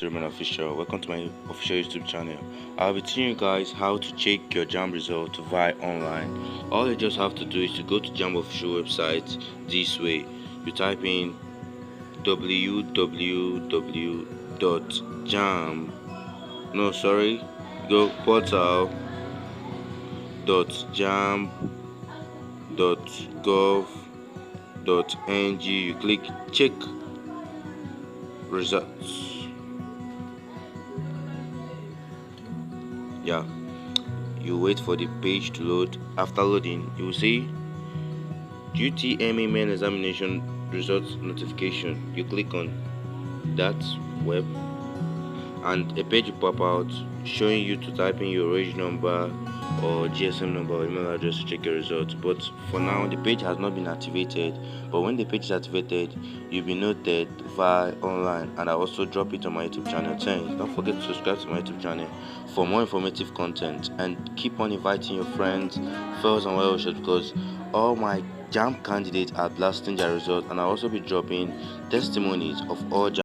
Remain official. Welcome to my official YouTube channel. I'll be teaching you guys how to check your Jamb result via online. All you just have to do is to go to Jamb official website this way. You type in www.jamb. No, sorry. Go portal.jamb.gov.ng. You click check results. Yeah, you wait for the page to load. After loading, you will see Utme main examination results notification. You click on that web and a page will pop out showing you to type in your age number or GSM number or email address to check your results. But for now, the page has not been activated. But when the page is activated, you'll be noted via online, and I also drop it on my YouTube channel. Don't forget to subscribe to my YouTube channel for more informative content, and keep on inviting your friends, fellows and well wishers, because all my Jamb candidates are blasting their results, and I'll also be dropping testimonies of all